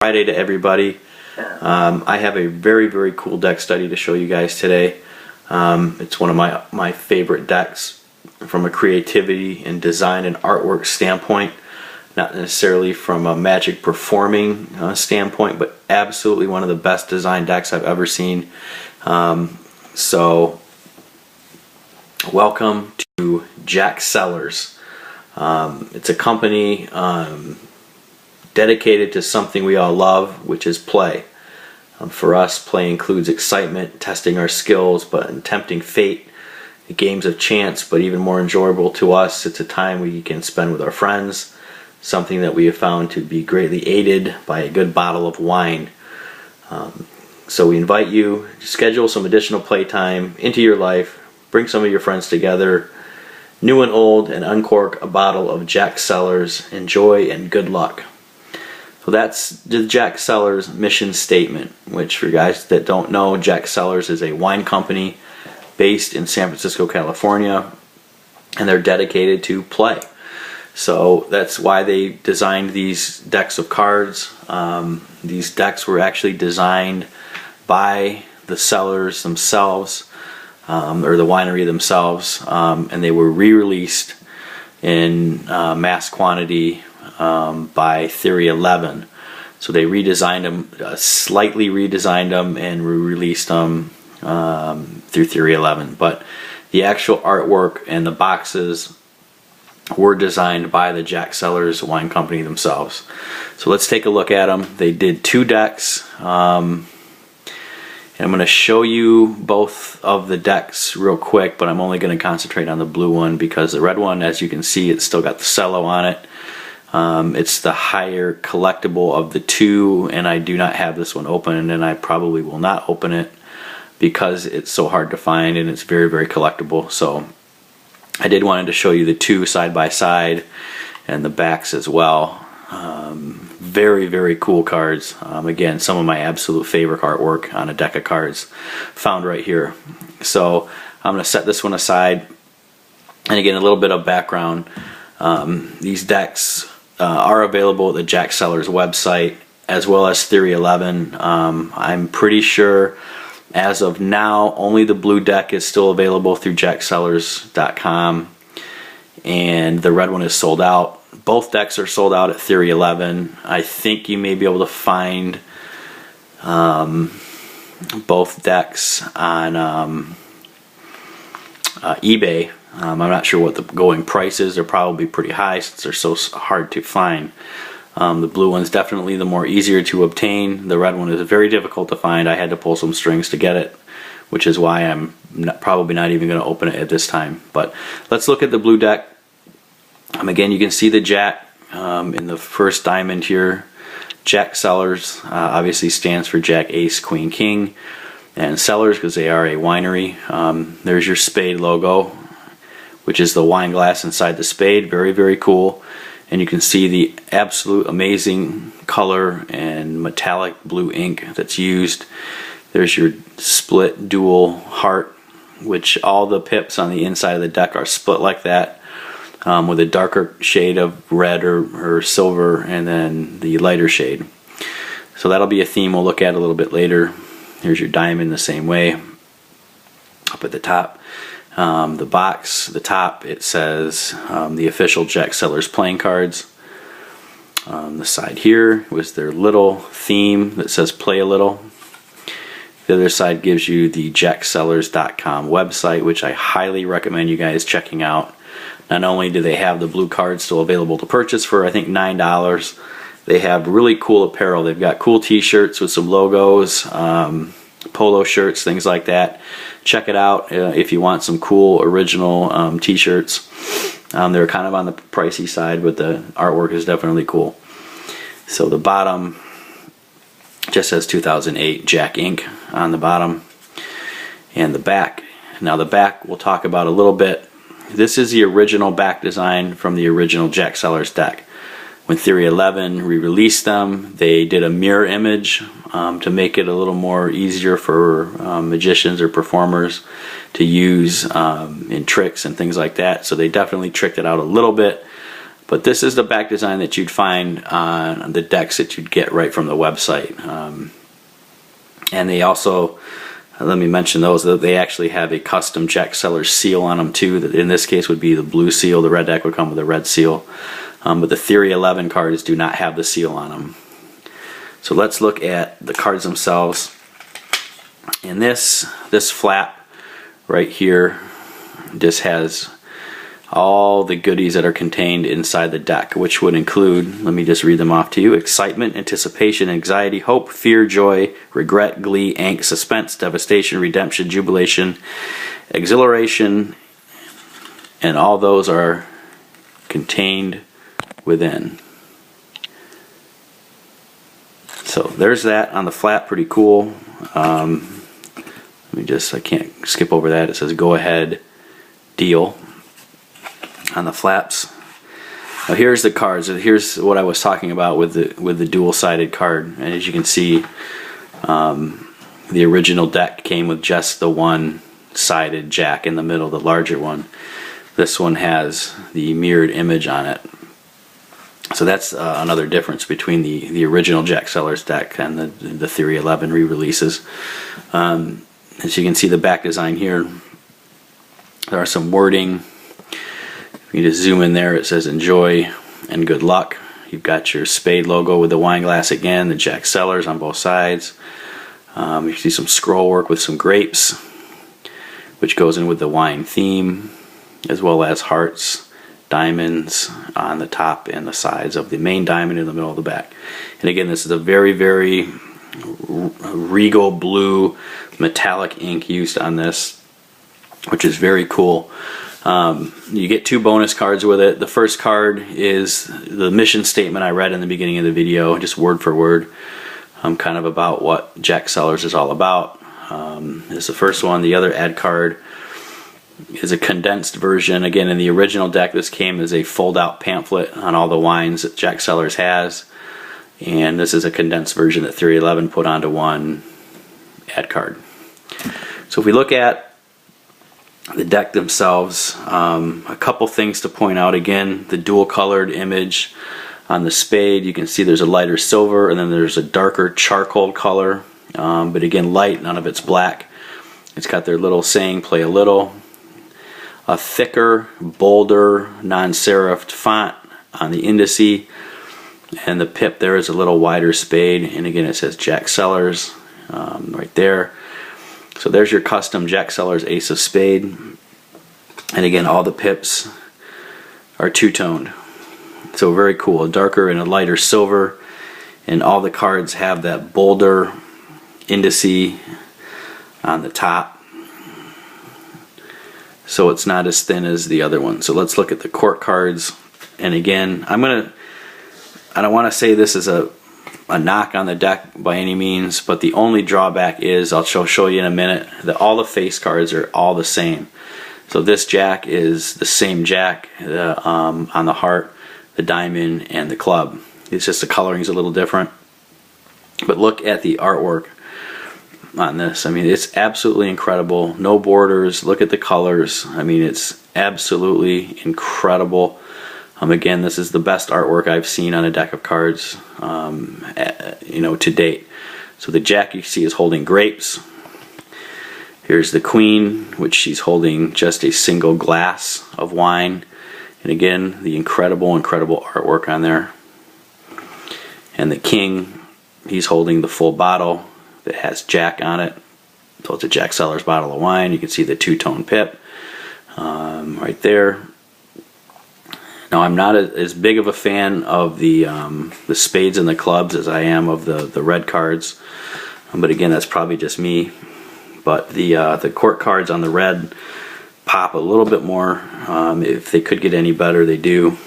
Friday to everybody. I have a very cool deck study to show you guys today. It's one of my favorite decks from a creativity and design and artwork standpoint, not necessarily from a Magic performing standpoint, but absolutely one of the best designed decks I've ever seen. So welcome to Jaqk Cellars. It's a company dedicated to something we all love, which is play. For us, play includes excitement, testing our skills, but tempting fate, the games of chance, but even more enjoyable to us, it's a time we can spend with our friends, something that we have found to be greatly aided by a good bottle of wine. So we invite you to schedule some additional playtime into your life, bring some of your friends together, new and old, and uncork a bottle of Jaqk Cellars. Enjoy and good luck. So that's the Jaqk Cellars mission statement, which for you guys that don't know, Jaqk Cellars is a wine company based in San Francisco, California, and they're dedicated to play. So that's why they designed these decks of cards. These decks were actually designed by the cellars themselves, or the winery themselves, and they were re-released in mass quantity by Theory 11. So they redesigned them, slightly redesigned them, and released them through Theory 11. But the actual artwork and the boxes were designed by the Jaqk Cellars wine company themselves. So let's take a look at them. They did 2 decks. And I'm going to show you both of the decks real quick, but I'm only going to concentrate on the blue one because the red one, as you can see, it's still got the cello on it. It's the higher collectible of the 2, and I do not have this one open, and I probably will not open it because it's so hard to find and it's very collectible. So I did wanted to show you the 2 side by side and the backs as well. Very cool cards. Again, some of my absolute favorite artwork on a deck of cards found right here. So I'm going to set this one aside, and again, a little bit of background. These decks are available at the Jaqk Cellars website as well as Theory 11. I'm pretty sure as of now only the blue deck is still available through jaqcellars.com, and the red one is sold out. Both decks are sold out at Theory 11. I think you may be able to find both decks on eBay. I'm not sure what the going price is. They're probably pretty high since they're so hard to find. The blue one's definitely the more easier to obtain. The red one is very difficult to find. I had to pull some strings to get it, which is why I'm probably not even going to open it at this time. But let's look at the blue deck. Again, you can see the Jaqk in the first diamond here. Jaqk Cellars obviously stands for Jack, Ace, Queen, King, and Cellars because they are a winery. There's your spade logo, which is the wine glass inside the spade. Very cool. And you can see the absolute amazing color and metallic blue ink that's used. There's your split dual heart, which all the pips on the inside of the deck are split like that, with a darker shade of red or silver, and then the lighter shade. So that'll be a theme we'll look at a little bit later. Here's your diamond the same way. Up at the top, the box, the top, it says the official Jaqk Cellars playing cards. On the side here was their little theme that says play a little. The other side gives you the jaqcellars.com website, which I highly recommend you guys checking out. Not only do they have the blue cards still available to purchase for I think $9, they have really cool apparel. They've got cool t-shirts with some logos, polo shirts, things like that. Check it out if you want some cool original t-shirts. They're kind of on the pricey side, but the artwork is definitely cool. So the bottom just says 2008 Jaqk Inc. on the bottom. And the back. Now the back we'll talk about a little bit. This is the original back design from the original Jaqk Cellars deck. When Theory 11 re-released them, they did a mirror image to make it a little more easier for magicians or performers to use in tricks and things like that. So they definitely tricked it out a little bit. But this is the back design that you'd find on the decks that you'd get right from the website. And they also, let me mention those, that they actually have a custom Jaqk Cellars seal on them too. That in this case would be the blue seal. The red deck would come with a red seal. But the Theory 11 cards do not have the seal on them. So let's look at the cards themselves. And this flap right here just has all the goodies that are contained inside the deck, which would include, let me just read them off to you: excitement, anticipation, anxiety, hope, fear, joy, regret, glee, angst, suspense, devastation, redemption, jubilation, exhilaration, and all those are contained within. So there's that on the flap, pretty cool. Let me just, I can't skip over that. It says go ahead deal on the flaps. Now here's the cards. Here's what I was talking about with the dual-sided card. And as you can see, the original deck came with just the one-sided Jaqk in the middle, the larger one. This one has the mirrored image on it. So that's another difference between the original Jaqk Cellars deck and the Theory 11 re-releases. As you can see, the back design here, there are some wording. You just zoom in there, it says enjoy and good luck. You've got your spade logo with the wine glass again, the Jaqk Cellars on both sides. You see some scroll work with some grapes, which goes in with the wine theme, as well as hearts, diamonds on the top and the sides of the main diamond in the middle of the back. And again, this is a very, very regal blue metallic ink used on this, which is very cool. You get 2 bonus cards with it. The first card is the mission statement I read in the beginning of the video, just word for word, kind of about what Jaqk Cellars is all about. This is the first one. The other ad card is a condensed version. Again, in the original deck, this came as a fold-out pamphlet on all the wines that Jaqk Cellars has, and this is a condensed version that Theory 11 put onto one ad card. So if we look at the deck themselves, a couple things to point out. Again, the dual colored image on the spade, you can see there's a lighter silver and then there's a darker charcoal color, but again light, none of it's black. It's got their little saying, play a little. A thicker, bolder, non-serifed font on the indice, and the pip there is a little wider spade, and again it says Jaqk Cellars right there. So there's your custom Jaqk Cellars Ace of Spade, and again all the pips are two-toned, so very cool. A darker and a lighter silver, and all the cards have that bolder indice on the top, so it's not as thin as the other one. So let's look at the court cards. And again, I don't want to say this is a knock on the deck by any means, but the only drawback is, I'll show you in a minute, that all the face cards are all the same. So this Jaqk is the same Jaqk on the heart, the diamond, and the club. It's just the coloring is a little different. But look at the artwork on this. I mean, it's absolutely incredible. No borders. Look at the colors. I mean, it's absolutely incredible. Again, this is the best artwork I've seen on a deck of cards, to date. So the Jaqk you see is holding grapes. Here's the queen, which she's holding just a single glass of wine. And again, the incredible artwork on there. And the king, he's holding the full bottle that has Jaqk on it. So it's a Jaqk Cellars bottle of wine. You can see the two-tone pip right there. Now, I'm not as big of a fan of the spades and the clubs as I am of the red cards, but again, that's probably just me. But the court cards on the red pop a little bit more. If they could get any better, they do.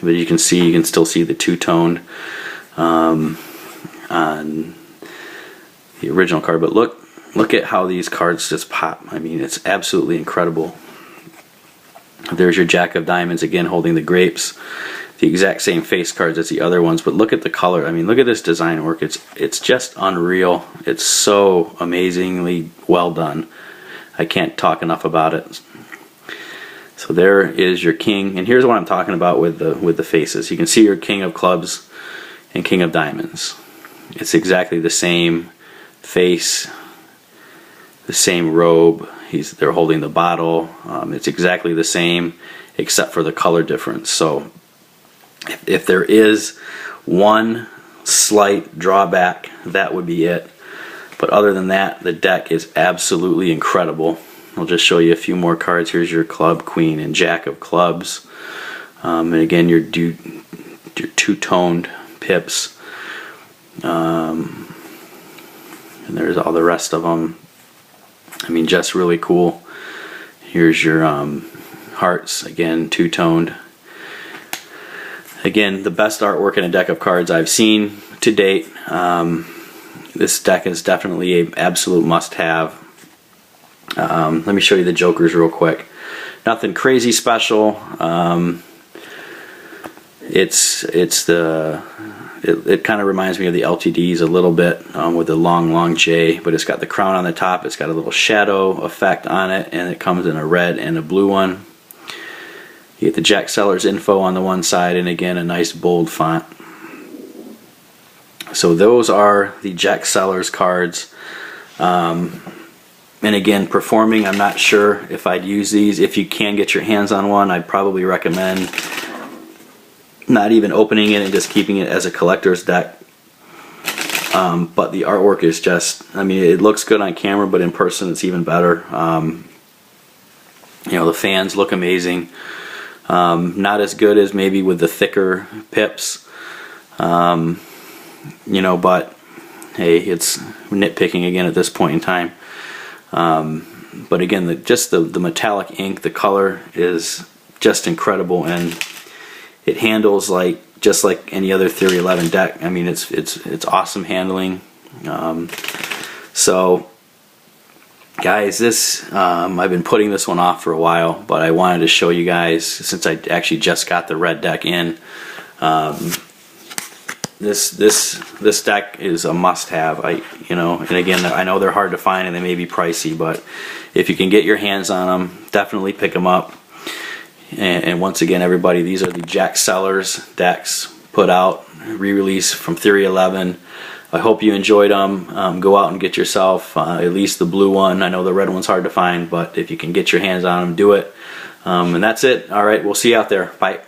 But you can still see the two-toned on the original card. But look at how these cards just pop. I mean, it's absolutely incredible. There's your Jack of Diamonds again holding the grapes, the exact same face cards as the other ones, but look at the color. I mean, look at this design work. It's just unreal. It's so amazingly well done. I can't talk enough about it. So there is your king, and here's what I'm talking about with the faces. You can see your king of clubs and king of diamonds. It's exactly the same face, the same robe. They're holding the bottle. It's exactly the same, except for the color difference. So if there is one slight drawback, that would be it. But other than that, the deck is absolutely incredible. I'll just show you a few more cards. Here's your club, queen, and jack of clubs. And again, your two-toned pips. And there's all the rest of them. I mean, just really cool. Here's your hearts, again, two-toned. Again, the best artwork in a deck of cards I've seen to date. This deck is definitely an absolute must-have. Let me show you the jokers real quick. Nothing crazy special. It kind of reminds me of the LTDs a little bit, with the long J, but it's got the crown on the top. It's got a little shadow effect on it, and it comes in a red and a blue one. You get the Jaqk Cellars info on the one side, and again a nice bold font. So those are the Jaqk Cellars cards. And again, performing, I'm not sure if I'd use these. If you can get your hands on one, I'd probably recommend not even opening it and just keeping it as a collector's deck. But the artwork is just, I mean, it looks good on camera, but in person it's even better. You know, the fans look amazing. Not as good as maybe with the thicker pips. You know, but hey, it's nitpicking again at this point in time. But again, just the metallic ink, the color is just incredible, and it handles just like any other Theory 11 deck. I mean, it's awesome handling. So guys, this I've been putting this one off for a while, but I wanted to show you guys since I actually just got the red deck in. This deck is a must-have. You know, and again, I know they're hard to find and they may be pricey, but if you can get your hands on them, definitely pick them up. And once again, everybody, these are the Jaqk Cellars decks put out, re-release from Theory 11. I hope you enjoyed them. Go out and get yourself at least the blue one. I know the red one's hard to find, but if you can get your hands on them, do it. And that's it. All right, we'll see you out there. Bye.